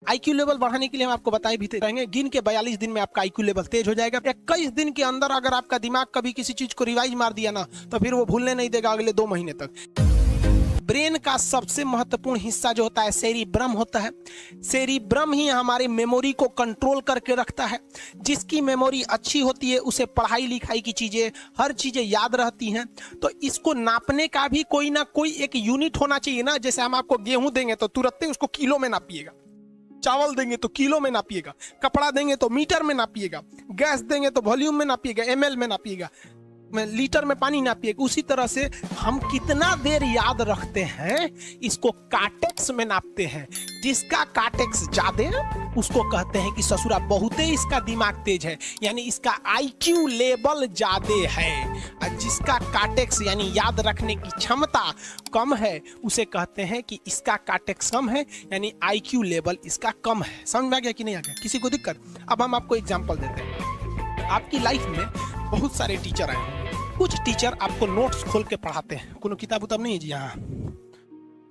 IQ level बढ़ाने के लिए हम आपको बताए भी रहेंगे, गिन के 42 दिन में आपका आईक्यू लेवल तेज हो जाएगा। 21 दिन के अंदर अगर आपका दिमाग कभी किसी चीज को रिवाइज मार दिया ना, तो फिर वो भूलने नहीं देगा अगले 2 महीने तक। ब्रेन का सबसे महत्वपूर्ण हिस्सा जो होता है सेरिब्रम होता है। सेरिब्रम ही हमारी मेमोरी को कंट्रोल करके रखता है। जिसकी मेमोरी अच्छी होती है उसे पढ़ाई लिखाई की चीजें, हर चीजें याद रहती हैं। तो इसको नापने का भी कोई ना कोई एक यूनिट होना चाहिए ना। जैसे हम आपको गेहूं देंगे तो तुरंत उसको किलो में नापिएगा, चावल देंगे तो किलो में नापिएगा, कपड़ा देंगे तो मीटर में नापिएगा, गैस देंगे तो वॉल्यूम में नापिएगा, एमएल में नापिएगा, लीटर में पानी नापिएगा। उसी तरह से हम कितना देर याद रखते हैं इसको काटेक्स में नापते हैं। जिसका काटेक्स ज्यादा उसको कहते हैं कि ससुरा बहुते इसका दिमाग तेज है, यानी इसका आईक्यू लेवल ज्यादा है। और जिसका काटेक्स यानी याद रखने की क्षमता कम है उसे कहते हैं कि इसका काटेक्स कम है, यानी आईक्यू लेवल इसका कम है। समझ में आ गया कि नहीं आ गया? किसी को दिक्कत? अब हम आपको एग्जांपल देते हैं। आपकी लाइफ में बहुत सारे टीचर आए हैं। कुछ टीचर आपको नोट्स खोल के पढ़ाते हैं। कोनो किताब उताब नहीं है जी? हाँ,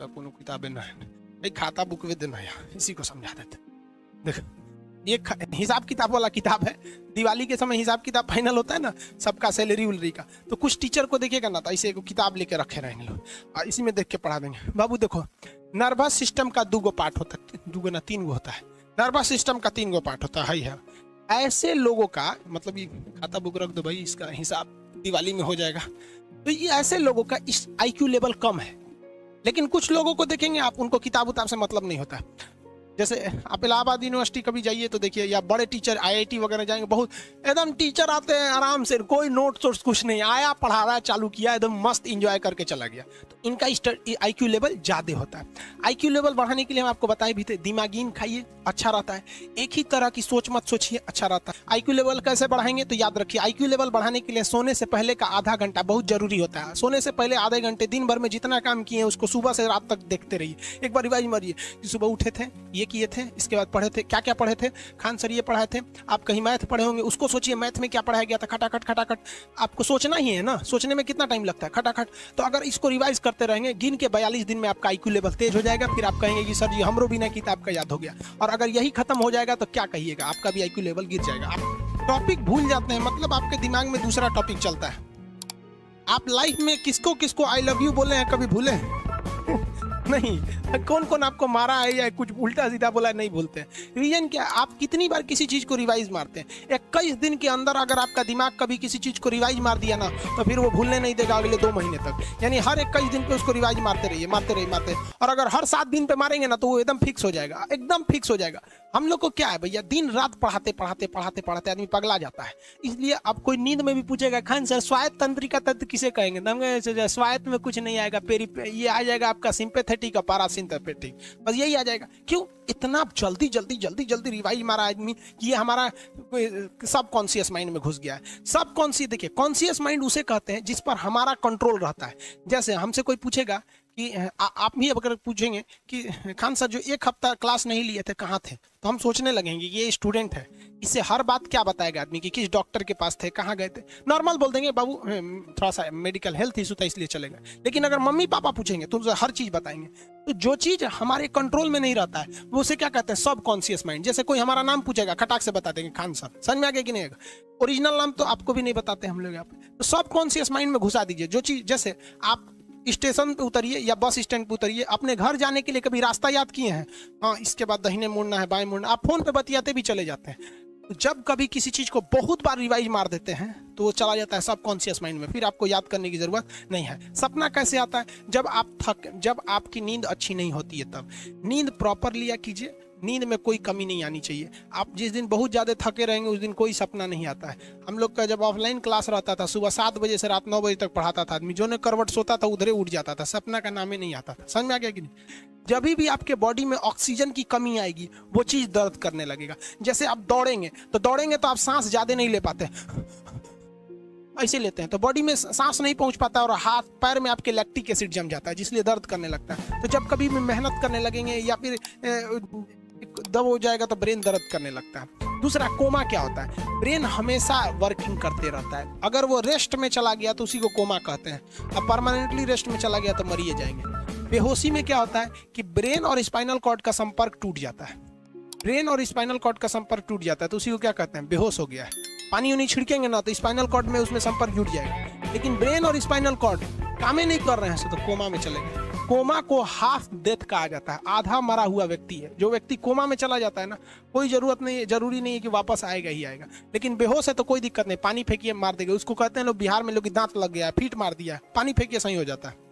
कोनो किताबें ना है भाई, खाता बुक वे देना यहाँ, इसी को समझा देते। देख, ये हिसाब किताब वाला किताब है। दिवाली के समय हिसाब किताब फाइनल होता है ना सबका, सैलरी उलरी का। तो कुछ टीचर को देखेगा ना तो ऐसे एक किताब लेके रखे रहेंगे लोग, और इसी में देख के पढ़ा देंगे। बाबू देखो, नर्वस सिस्टम का 2 पार्ट होता है, 2 ना 3 होता है। नर्वस सिस्टम का 3 पार्ट होता है। ऐसे लोगों का मतलब, ये खाता बुक रख दो भाई, इसका हिसाब दिवाली में हो जाएगा। तो ये ऐसे लोगों का इस आईक्यू लेवल कम है। लेकिन कुछ लोगों को देखेंगे आप, उनको किताब उताब से मतलब नहीं होता। जैसे आप इलाहाबाद यूनिवर्सिटी कभी जाइए तो देखिए, या बड़े टीचर आईआईटी वगैरह जाएंगे, बहुत एकदम टीचर आते हैं आराम से, कोई नोट सोर्स कुछ नहीं, आया पढ़ा रहा है, चालू किया, एकदम मस्त एंजॉय करके चला गया। तो इनका आईक्यू लेवल ज्यादा होता है। आईक्यू लेवल बढ़ाने के लिए हम आपको बताए भी थे, दिमागीन खाइए, अच्छा रहता है। एक ही तरह की सोच मत सोचिए, अच्छा रहता है। आईक्यू लेवल कैसे बढ़ाएंगे? तो याद रखिए, आईक्यू लेवल बढ़ाने के लिए सोने से पहले का आधा घंटा बहुत जरूरी होता है। सोने से पहले आधे घंटे दिन भर में जितना काम किए उसको सुबह से रात तक देखते रहिए। एक बार रिवाइज मारिए कि सुबह उठे थे, ये किए थे, इसके बाद पढ़े थे, क्या क्या पढ़े थे, खान सर ये पढ़ाए थे। आप कहीं मैथ पढ़े होंगे, उसको सोचिए मैथ में क्या पढ़ाया गया था, खटाखट खटाखट। आपको सोचना ही है ना, सोचने में कितना टाइम लगता है, खटाखट। तो अगर इसको रिवाइज करते रहेंगे, गिन के 42 दिन में आपका आईक्यू लेवल तेज हो जाएगा। फिर आप कहेंगे कि सर जी हमरो बिना किताब का याद हो गया। और अगर यही खत्म हो जाएगा तो क्या कहिएगा, आपका भी आईक्यू लेवल गिर जाएगा। आप टॉपिक भूल जाते हैं, मतलब आपके दिमाग में दूसरा टॉपिक चलता है। आप लाइफ में किसको किसको आई लव यू बोले हैं, कभी भूले हैं? नहीं। कौन कौन आपको मारा है या कुछ उल्टा सीधा बोला है, नहीं भूलते हैं। रीजन क्या? आप कितनी बार किसी चीज को रिवाइज मारते हैं। 21 दिन के अंदर अगर आपका दिमाग कभी किसी चीज को रिवाइज मार दिया ना, तो फिर वो भूलने नहीं देगा अगले 2 महीने तक। यानी हर 21 दिन पे उसको रिवाइज मारते रहिए, मारते रहिए, मारते। और अगर हर 7 दिन पे मारेंगे ना तो वो एकदम फिक्स हो जाएगा, एकदम फिक्स हो जाएगा। हम लोग को क्या है भैया, दिन रात पढ़ाते पढ़ाते पढ़ाते पढ़ाते आदमी पगला जाता है। इसलिए अब कोई नींद में भी पूछेगा, खान सर स्वायत्त तंत्रिका तत्व किसे कहेंगे? स्वायत्त में कुछ नहीं आएगा, ये आ जाएगा आपका सिंपैथेटिक और पैरासिम्पैथेटिक, बस यही आ जाएगा। क्यों इतना जल्दी जल्दी जल्दी जल्दी रिवाइज मारा आदमी कि ये हमारा सब कॉन्शियस माइंड में घुस गया है। सब कॉन्शियस, देखिए कॉन्शियस माइंड उसे कहते हैं जिस पर हमारा कंट्रोल रहता है। जैसे हमसे कोई पूछेगा कि आप भी अगर पूछेंगे कि खान सर जो 1 हफ्ता क्लास नहीं लिए थे कहाँ थे, तो हम सोचने लगेंगे ये स्टूडेंट है, इससे हर बात क्या बताएगा आदमी कि किस डॉक्टर के पास थे, कहाँ गए थे। नॉर्मल बोल देंगे बाबू थोड़ा सा मेडिकल हेल्थ इशू था इसलिए चले गए। लेकिन अगर मम्मी पापा पूछेंगे तो उनसे हर चीज बताएंगे। तो जो चीज हमारे कंट्रोल में नहीं रहता है वो उसे क्या कहते हैं, सब कॉन्शियस माइंड। जैसे कोई हमारा नाम पूछेगा, खटाक से बता देंगे खान सर, समझ में आ गया कि नहीं? ओरिजिनल नाम तो आपको भी नहीं बताते हम लोग यहाँ पे। तो सब कॉन्शियस माइंड में घुसा दीजिए जो चीज। जैसे आप स्टेशन पे उतरिए या बस स्टैंड पे उतरिए, अपने घर जाने के लिए कभी रास्ता याद किए हैं? हाँ, इसके बाद दाहिने मुड़ना है, बाएं मुड़ना। आप फोन पे बतियाते भी चले जाते हैं। तो जब कभी किसी चीज को बहुत बार रिवाइज मार देते हैं तो वो चला जाता है सब कॉन्शियस माइंड में, फिर आपको याद करने की जरूरत नहीं है। सपना कैसे आता है? जब आपकी नींद अच्छी नहीं होती है तब। नींद प्रॉपर लिया कीजिए, नींद में कोई कमी नहीं आनी चाहिए। आप जिस दिन बहुत ज़्यादा थके रहेंगे उस दिन कोई सपना नहीं आता है। हम लोग का जब ऑफलाइन क्लास रहता था, सुबह 7 बजे से रात 9 बजे तक पढ़ाता था आदमी, जो ने करवट सोता था उधरे उठ जाता था, सपना का नाम ही नहीं आता था। समझ में आ गया कि नहीं? जब भी आपके बॉडी में ऑक्सीजन की कमी आएगी वो चीज़ दर्द करने लगेगा। जैसे आप दौड़ेंगे तो आप सांस ज़्यादा नहीं ले पाते, ऐसे लेते हैं तो बॉडी में सांस नहीं पहुंच पाता और हाथ पैर में आपके लैक्टिक एसिड जम जाता है, जिसलिए दर्द करने लगता है। तो जब कभी भी मेहनत करने लगेंगे या फिर दब हो जाएगा तो ब्रेन दर्द करने लगता है। दूसरा, कोमा क्या होता है? ब्रेन हमेशा वर्किंग करते रहता है। अगर वो रेस्ट में चला गया तो उसी को कोमा कहते हैं। अब परमानेंटली रेस्ट में चला गया तो मरिए जाएंगे। बेहोशी में क्या होता है कि ब्रेन और स्पाइनल कॉर्ड का संपर्क टूट जाता है। ब्रेन और स्पाइनल कॉर्ड का संपर्क टूट जाता है तो उसी को क्या कहते हैं, बेहोश हो गया है। पानी उनी छिड़केंगे ना तो स्पाइनल कॉर्ड में उसमें संपर्क जुट जाएगा, लेकिन ब्रेन और स्पाइनल कॉर्ड काम ही नहीं कर रहे हैं तो कोमा में चले गए। कोमा को हाफ डेथ कहा जाता है, आधा मरा हुआ व्यक्ति है। जो व्यक्ति कोमा में चला जाता है ना, कोई जरूरी नहीं है कि वापस आएगा ही आएगा, लेकिन बेहोश है तो कोई दिक्कत नहीं, पानी फेंकिए मार देगा। उसको कहते हैं लोग बिहार में, लोग दांत लग गया, फीट मार दिया, पानी फेंकिए सही हो जाता है।